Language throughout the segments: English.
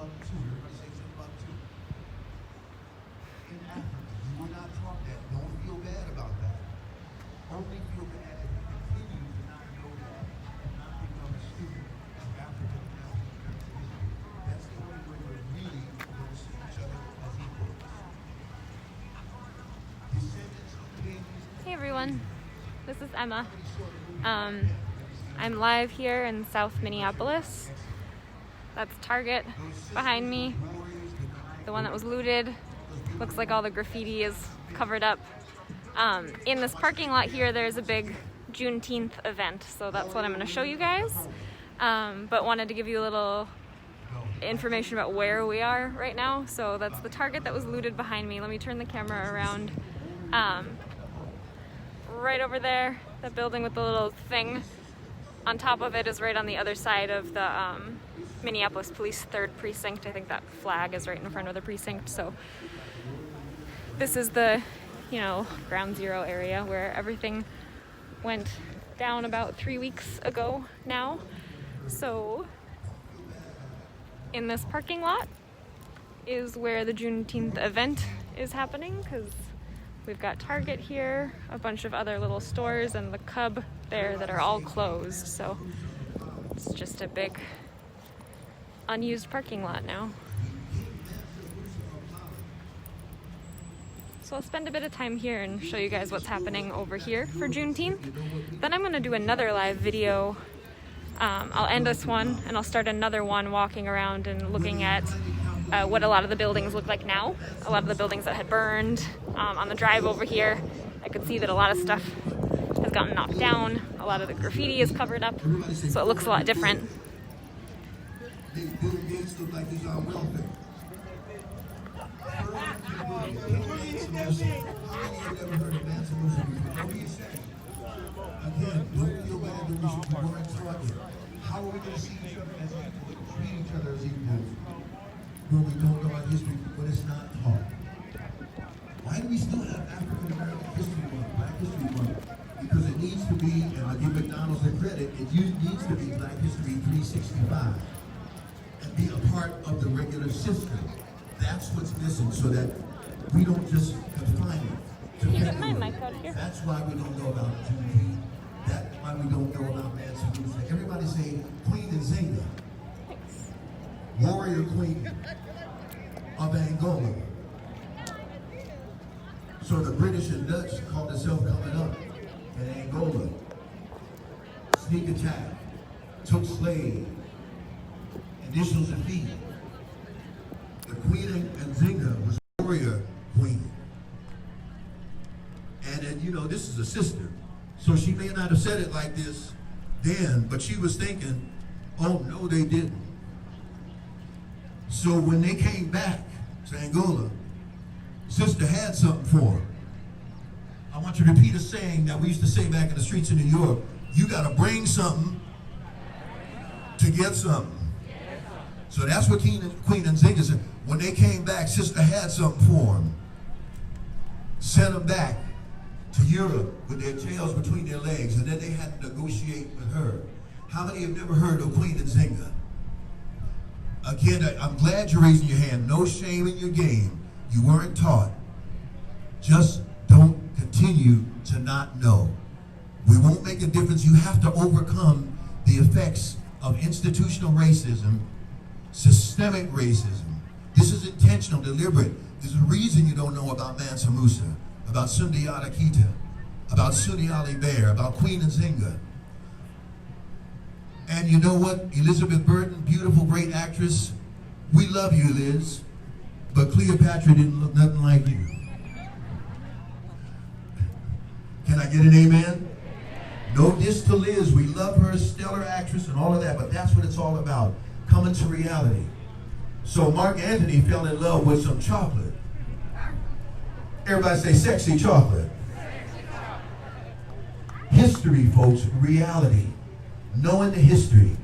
Hey everyone, this is Emma. I'm live here in South Minneapolis. That's Target behind me, the one that was looted. Looks like all the graffiti is covered up. In this parking lot here, there's a big Juneteenth event, so that's what I'm going to show you guys. But wanted to give you a little information about where we are right now. So that's the Target that was looted behind me. Let me turn the camera around. Right over there, the building with the little thing on top of it is right on the other side of the Minneapolis Police 3rd Precinct. I think that flag is right in front of the precinct. So this is the, ground zero area where everything went down about 3 weeks ago now. So in this parking lot is where the Juneteenth event is happening, because we've got Target here, a bunch of other little stores, and the Cub there that are all closed. So it's just a big unused parking lot now. So I'll spend a bit of time here and show you guys what's happening over here for Juneteenth. Then I'm going to do another live video. I'll end this one and I'll start another one walking around and looking at what a lot of the buildings look like now. A lot of the buildings that had burned. On the drive over here, I could see that a lot of stuff has gotten knocked down. A lot of the graffiti is covered up, so it looks a lot different. How are we going to see each other as equals, treat each other as equals, when we don't know our history, when it's not taught? Why do we still have African American History Month, Black History Month? Because it needs to be, and I'll give McDonald's the credit, it needs to be Black History 365 and be a part of the regular system. That's what's missing, so that we don't just define it. Can you get my mic out here? That's why we don't know about Juneteenth. That's why we don't know about Minneapolis. Everybody say Queen Nzinga, warrior queen of Angola. So the British and Dutch called themselves coming up in Angola. Sneak attack, took slave, initials of feet. The Queen Nzinga was a warrior queen. And then, this is a sister. So she may not have said it like this then, but she was thinking, oh no, they didn't. So when they came back to Angola, sister had something for her. I want you to repeat a saying that we used to say back in the streets of New York: you gotta bring something to get something. So that's what Queen Nzinga said. When they came back, sister had something for them. Sent them back to Europe with their tails between their legs, and then they had to negotiate with her. How many have never heard of Queen Nzinga? Again, I'm glad you're raising your hand. No shame in your game. You weren't taught. Just don't continue to not know. We won't make a difference. You have to overcome the effects of institutional racism, systemic racism. This is intentional, deliberate. There's a reason you don't know about Mansa Musa, about Sundiata Keita, about Sunni Ali Bear, about Queen Nzinga. And you know what? Elizabeth Burton, beautiful, great actress. We love you, Liz. But Cleopatra didn't look nothing like you. Can I get an amen? No diss to Liz. We love her, stellar actress and all of that, but that's what it's all about. Coming to reality. So Mark Antony fell in love with some chocolate. Everybody say sexy chocolate. History, folks, reality. Knowing the history.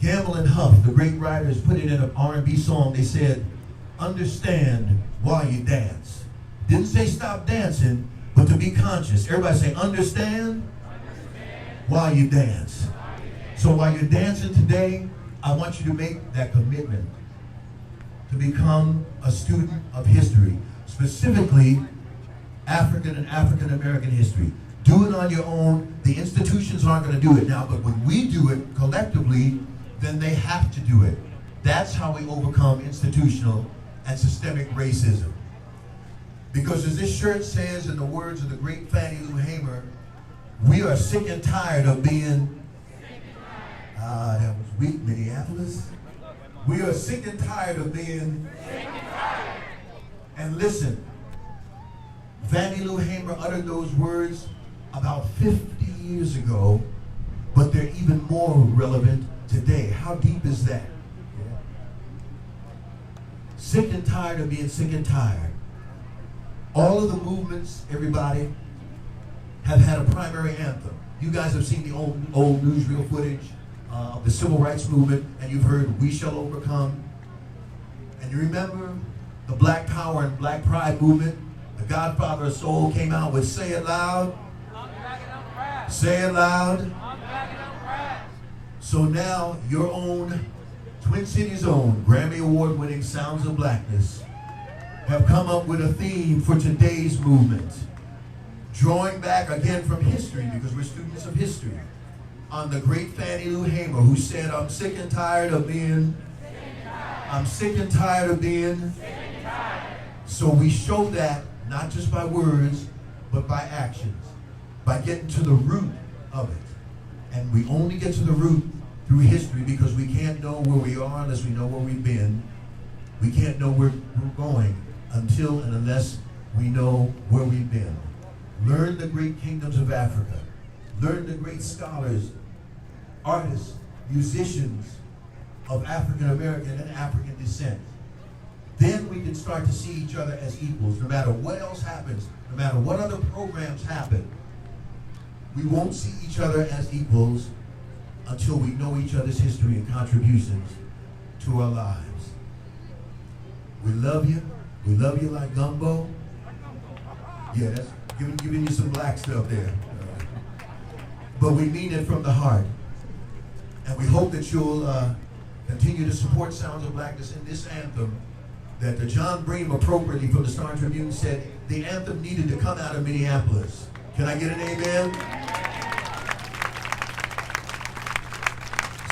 Gamble and Huff, the great writers, put it in an R&B song. They said, understand why you dance. Didn't say stop dancing, but to be conscious. Everybody say, understand why you dance. So while you're dancing today, I want you to make that commitment to become a student of history, specifically African and African American history. Do it on your own. The institutions aren't going to do it now, but when we do it collectively, then they have to do it. That's how we overcome institutional and systemic racism. Because as this shirt says in the words of the great Fannie Lou Hamer, we are sick and tired of being, that was weak, Minneapolis. We are sick and tired of being, and listen, Fannie Lou Hamer uttered those words about 50 years ago, but they're even more relevant today. How deep is that? Yeah. Sick and tired of being sick and tired. All of the movements, everybody, have had a primary anthem. You guys have seen the old newsreel footage of the civil rights movement, and you've heard "We Shall Overcome." And you remember the Black Power and Black Pride movement? The Godfather of Soul came out with "Say It Loud." Say it loud. So now your own, Twin Cities' own, Grammy Award-winning Sounds of Blackness have come up with a theme for today's movement, drawing back again from history, because we're students of history, on the great Fannie Lou Hamer, who said, I'm sick and tired of being, I'm sick and tired of being. So we show that not just by words, but by actions, by getting to the root of it. And we only get to the root through history, because we can't know where we are unless we know where we've been. We can't know where we're going until and unless we know where we've been. Learn the great kingdoms of Africa. Learn the great scholars, artists, musicians of African American and African descent. Then we can start to see each other as equals. No matter what else happens, no matter what other programs happen, we won't see each other as equals until we know each other's history and contributions to our lives. We love you. We love you like gumbo. Yeah, that's giving you some black stuff there. But we mean it from the heart. And we hope that you'll continue to support Sounds of Blackness in this anthem that the John Bream, appropriately from the Star Tribune, said the anthem needed to come out of Minneapolis. Can I get an amen?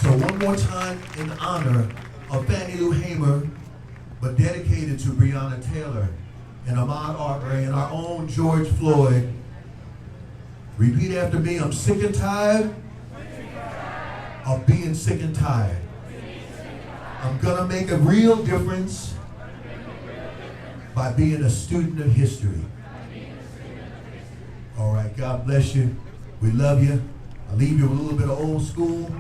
So one more time, in honor of Fannie Lou Hamer, but dedicated to Breonna Taylor and Ahmaud Arbery and our own George Floyd. Repeat after me. I'm sick and tired of being sick and tired. I'm gonna make a real difference by being a student of history. All right, God bless you. We love you. I'll leave you with a little bit of old school.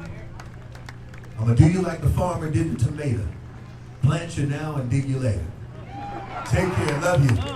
I'm gonna do you like the farmer did the tomato. Plant you now and dig you later. Take care. Love you.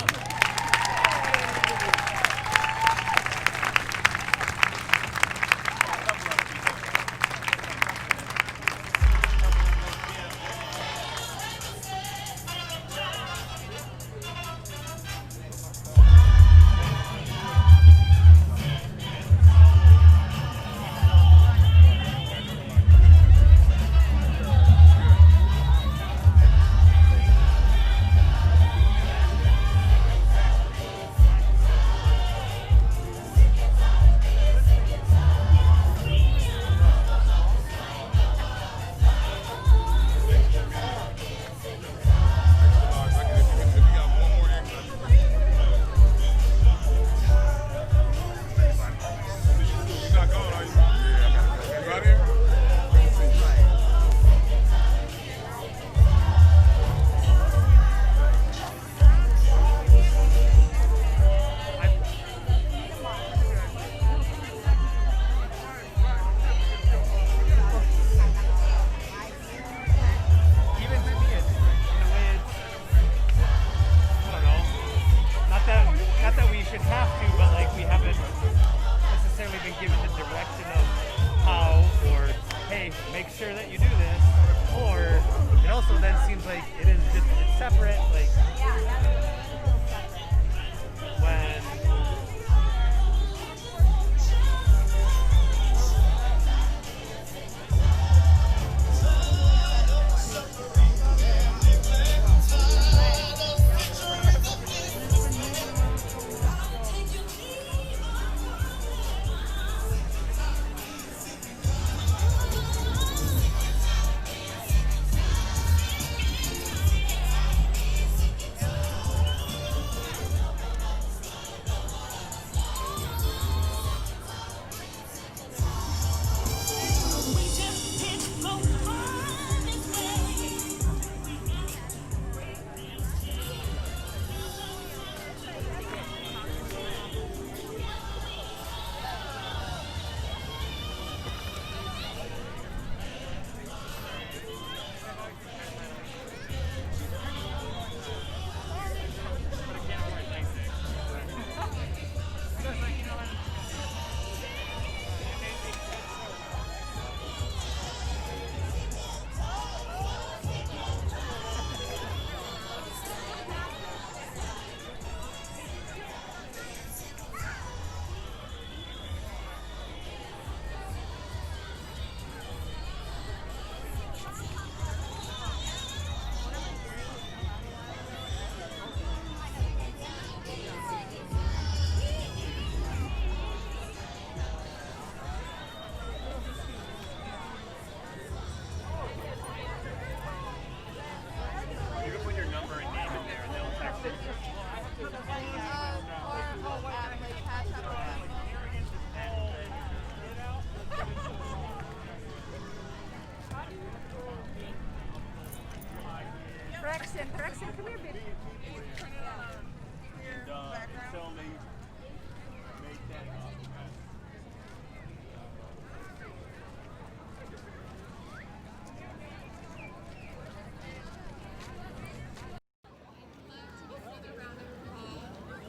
Braxton, come here, baby.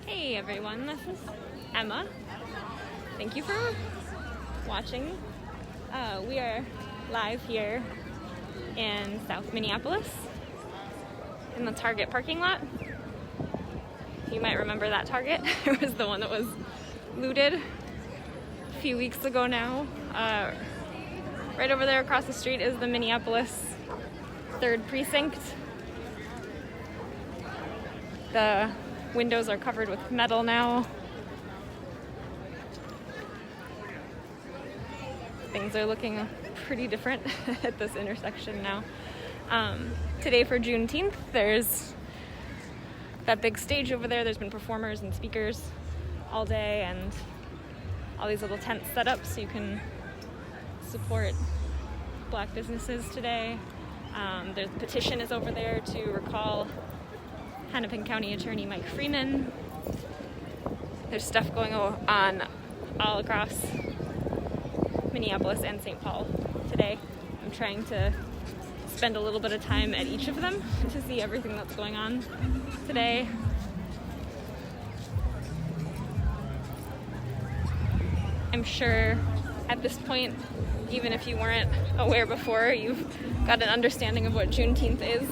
Hey everyone, this is Emma. Thank you for watching. We are live here in South Minneapolis in the Target parking lot. You might remember that Target. It was the one that was looted a few weeks ago now. Right over there across the street is the Minneapolis 3rd Precinct. The windows are covered with metal now. Things are looking pretty different at this intersection now. Today for Juneteenth, there's that big stage over there. There's been performers and speakers all day and all these little tents set up so you can support Black businesses today. The petition is over there to recall Hennepin County Attorney Mike Freeman. There's stuff going on all across Minneapolis and St. Paul today. I'm trying to spend a little bit of time at each of them to see everything that's going on today. I'm sure at this point, even if you weren't aware before, you've got an understanding of what Juneteenth is.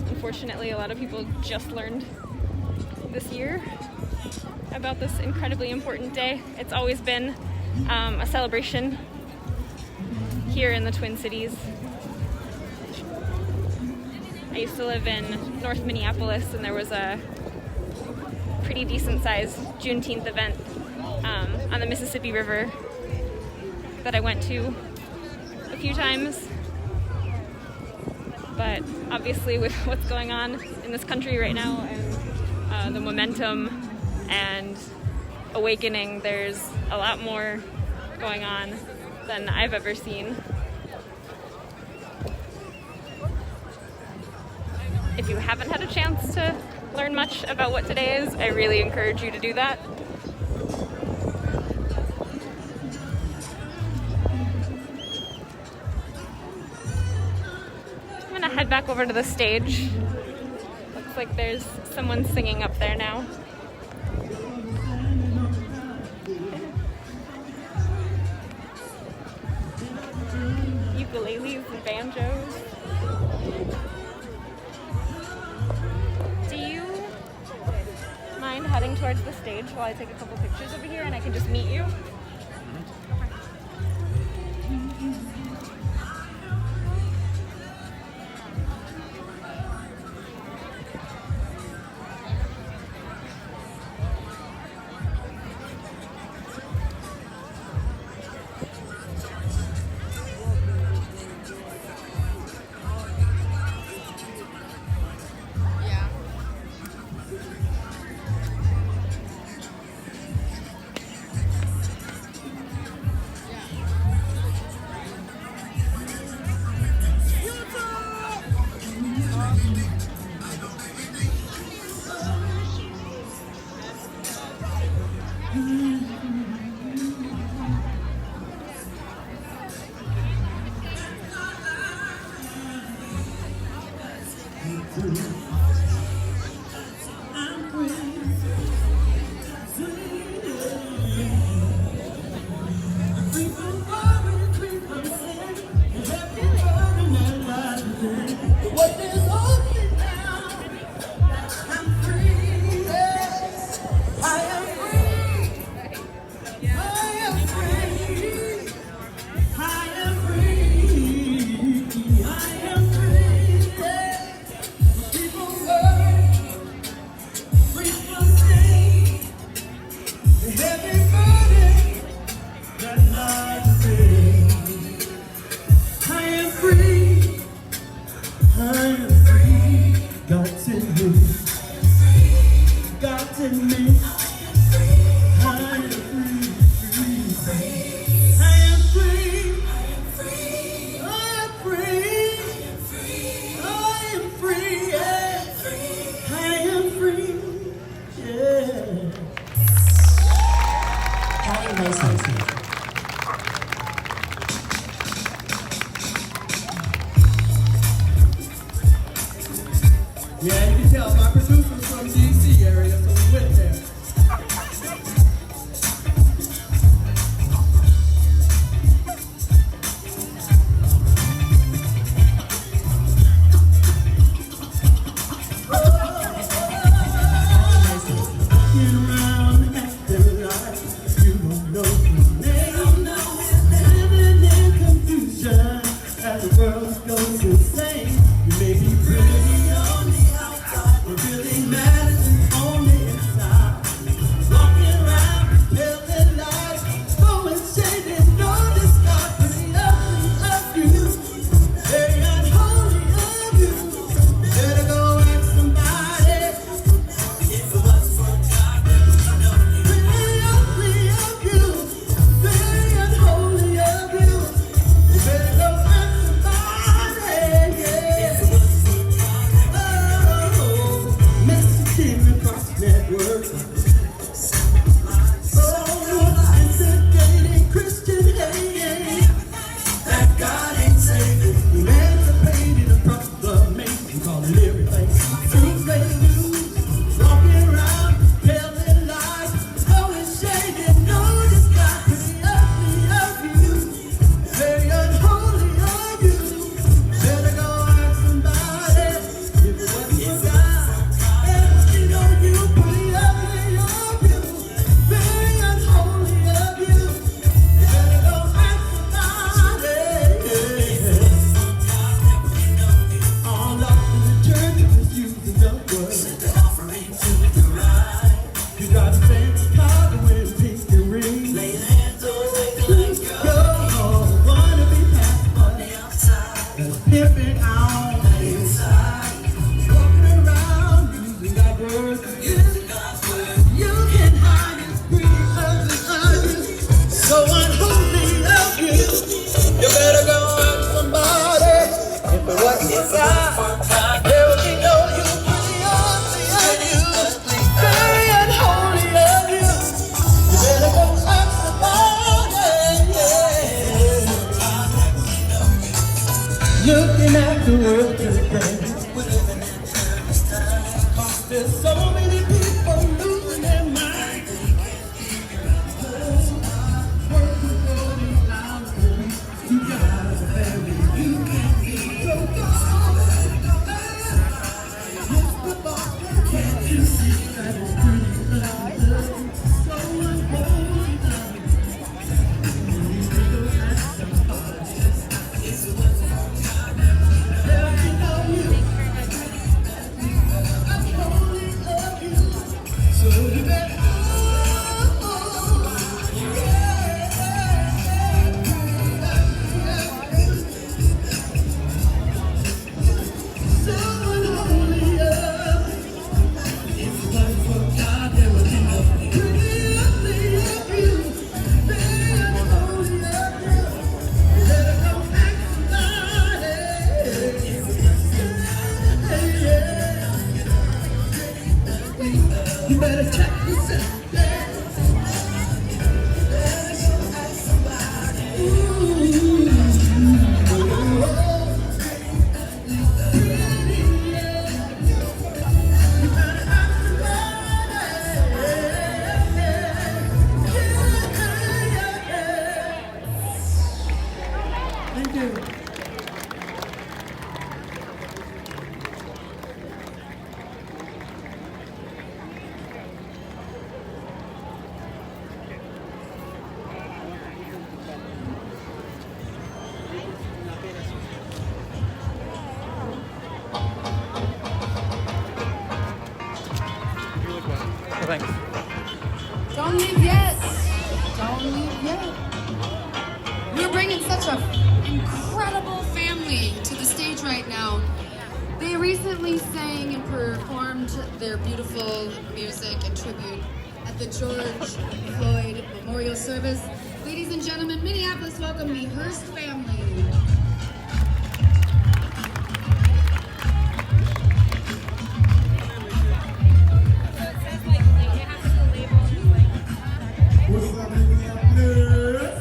Unfortunately, a lot of people just learned this year about this incredibly important day. It's always been a celebration here in the Twin Cities. I used to live in North Minneapolis, and there was a pretty decent-sized Juneteenth event on the Mississippi River that I went to a few times. But obviously with what's going on in this country right now and the momentum and awakening, there's a lot more going on than I've ever seen. If you haven't had a chance to learn much about what today is, I really encourage you to do that. I'm gonna head back over to the stage. Looks like there's someone singing up there now. Ukuleles and banjos. Do you mind heading towards the stage while I take a couple pictures over here and I can just meet you? the world today. There's so many people losing their minds. Working for these hours, you got a family, you can't be so gone. Can't you see that it's pretty love? So unholy love. You better check yourself. Thank you. Thanks. Don't leave yet. Don't leave yet. We're bringing such an incredible family to the stage right now. They recently sang and performed their beautiful music and tribute at the George Floyd Memorial Service. Ladies and gentlemen, Minneapolis, welcome the Hearst family. What's up, Minneapolis?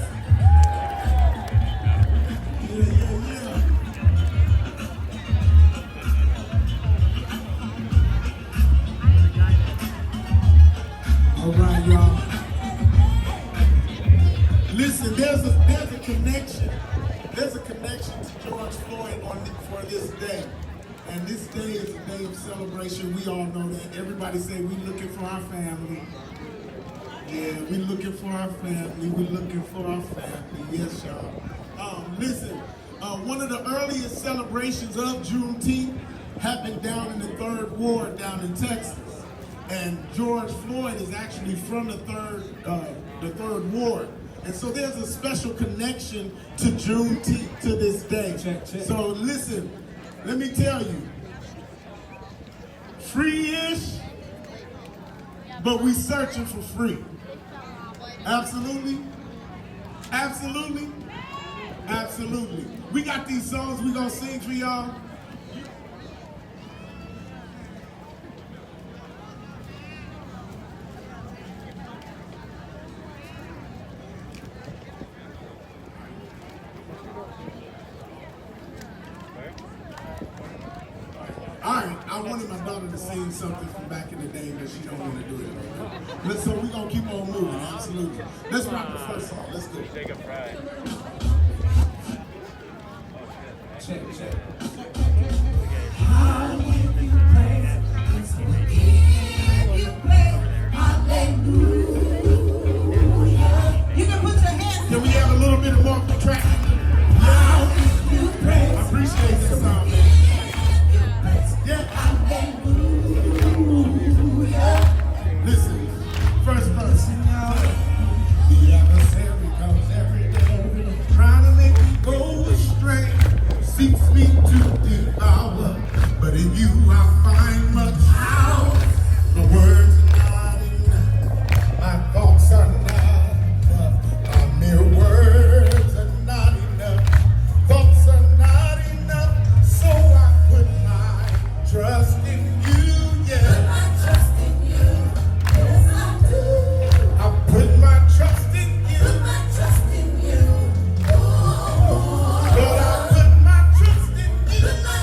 Yeah. All right, y'all. Listen, there's a connection. There's a connection to George Floyd for this day. And this day is a day of celebration. We all know that. Everybody say we looking for our family. Yeah, we looking for our family. We looking for our family. Yes, y'all. Listen, one of the earliest celebrations of Juneteenth happened down in the 3rd Ward down in Texas. And George Floyd is actually from the third Ward. And so there's a special connection to Juneteenth to this day. Check. So listen, let me tell you, free-ish, but we searching for free. Absolutely. Absolutely. Absolutely. We got these songs we gonna sing for y'all. All right, I wanted my daughter to sing something from back in the day, but she don't want to do it right now. So we're going to keep on moving, absolutely. Let's rock the first song, let's go. Take a fry. Check. You can put your hands. Can we have a little bit of more contraction? I appreciate this song, man. Yeah. Listen, first verse. The adversary comes every day, trying to make me go astray. Seeks me to devour, but in you I find much power. The words are not enough, my thoughts are not enough, my mere words are not enough, thoughts are not enough, so I put my trust in you, yeah. Put my trust in you, yes I do. I put my trust in you. Put my trust in you. Oh, Lord, I put my trust in you. Put my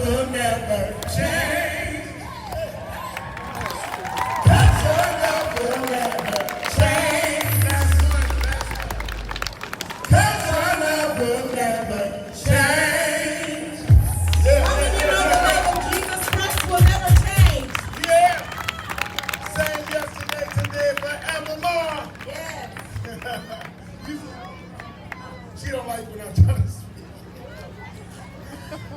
will never change. Cause your love will never change. Cause your love will never change. How many know the love of Jesus Christ will never change? Yeah. Same yesterday, today, forevermore. Yes. She don't like when I'm trying to speak.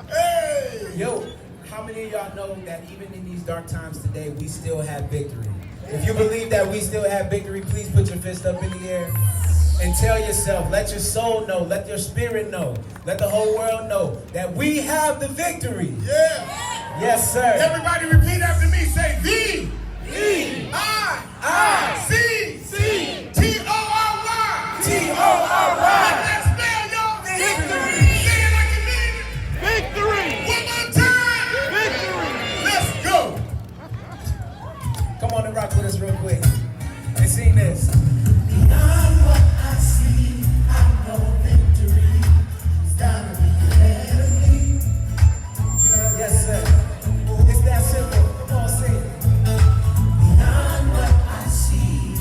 Hey! Yo, how many of y'all know that even in these dark times today, we still have victory? If you believe that we still have victory, please put your fist up in the air and tell yourself, let your soul know, let your spirit know, let the whole world know that we have the victory. Yeah! Yes, sir. Everybody repeat after me. Say V. I. C. T-O-R-Y. T-O-R-Y. Let's spell y'all. Victory. Say it like you mean it. Victory! One more time. Victory! Let's go. Come on and rock with us real quick and sing this. Beyond what I see, I know victory is gotta be ahead of me. Yes, sir. It's that simple. Come on, sing it. Beyond what I see,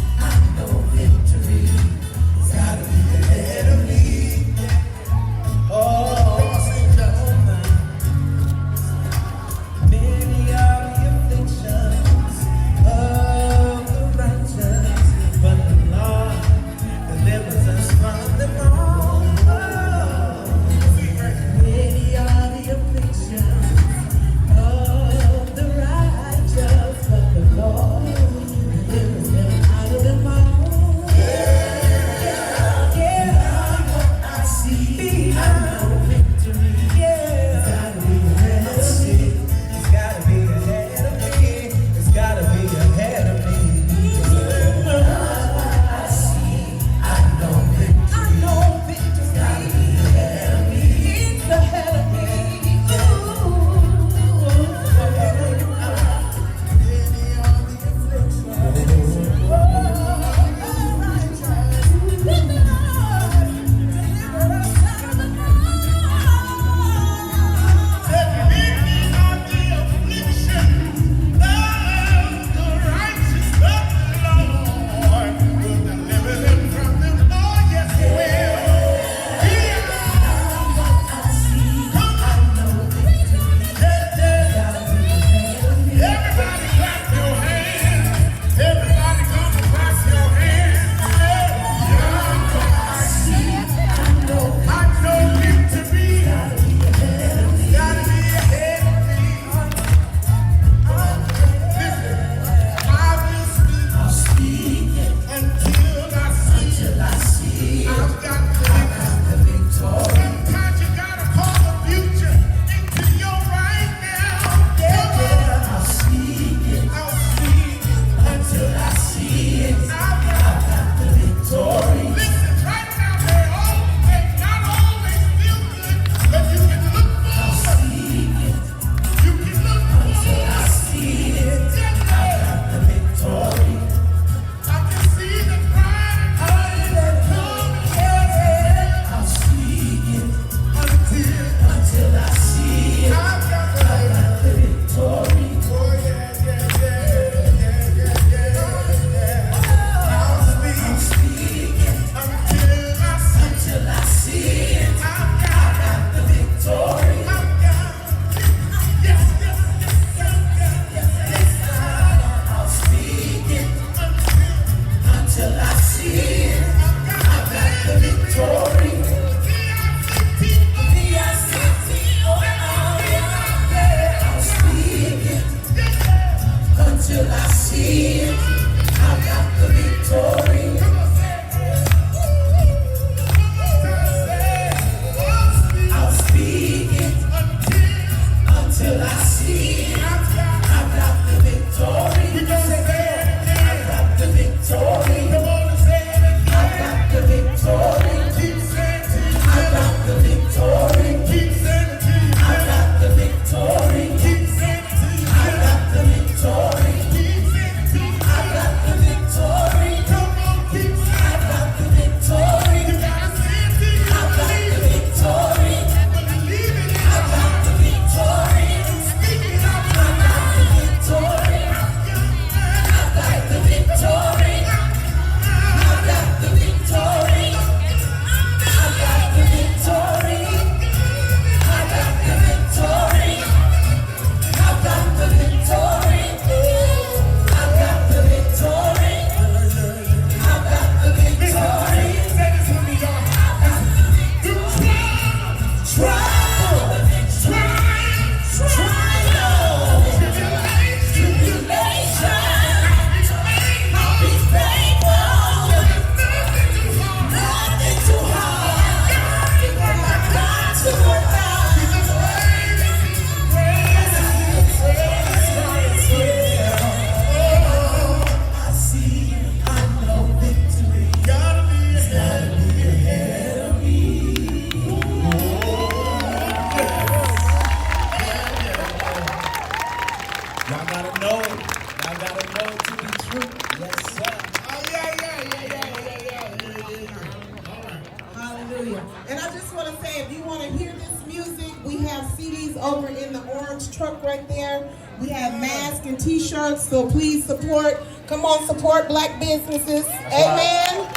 orange truck right there. We have masks and t-shirts, so please support. Come on, support black businesses. Amen.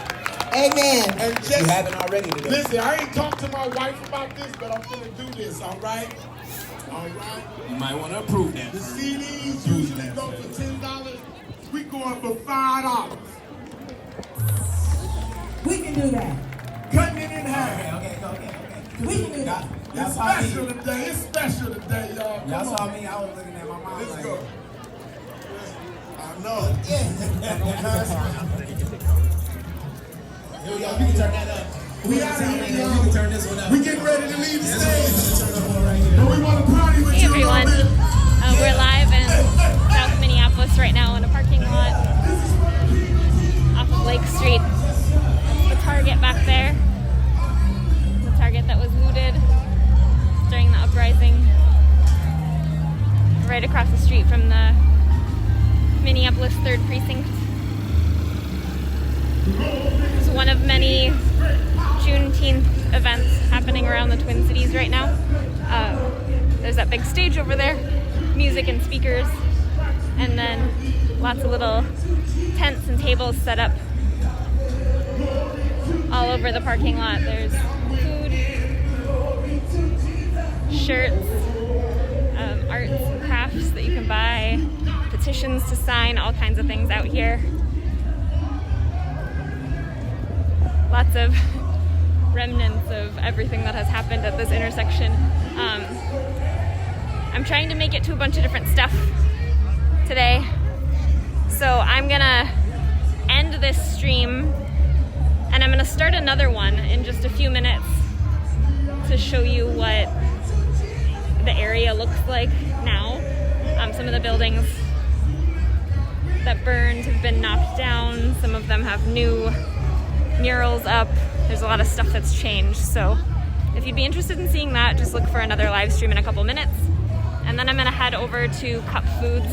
Amen. And You just haven't already today. listen, I ain't talked to my wife about this, but I'm gonna do this, all right? All right. You might want to approve that. The CDs usually go for $10. We going for $5. We can do that. Cutting it in half. Okay. We can do that. It's special today. It's special today, y'all. Y'all Come saw on. me, I was looking at my mom. Let's like, go. I know. Here we go, we can turn that up. We out of here, We y'all. can turn this one up. We getting ready to leave the stage. But we want to party with Hey you everyone, a little bit. we're live in South Minneapolis right now in a parking lot off of Lake Street. The Target back there, the Target that was looted during the uprising, right across the street from the Minneapolis 3rd Precinct. It's one of many Juneteenth events happening around the Twin Cities right now. There's that big stage over there, music and speakers, and then lots of little tents and tables set up all over the parking lot. There's food, shirts, arts and crafts that you can buy, petitions to sign, all kinds of things out here. Lots of remnants of everything that has happened at this intersection. I'm trying to make it to a bunch of different stuff today. So I'm gonna end this stream and I'm gonna start another one in just a few minutes to show you what the area looks like now. Some of the buildings that burned have been knocked down. Some of them have new murals up. There's a lot of stuff that's changed. So if you'd be interested in seeing that, just look for another live stream in a couple minutes. And then I'm gonna head over to Cup Foods,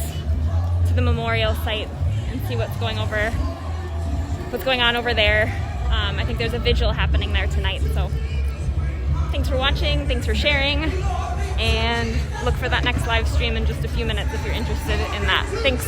to the memorial site, and see what's going on over there. I think there's a vigil happening there tonight. So thanks for watching, thanks for sharing, and look for that next live stream in just a few minutes if you're interested in that. Thanks.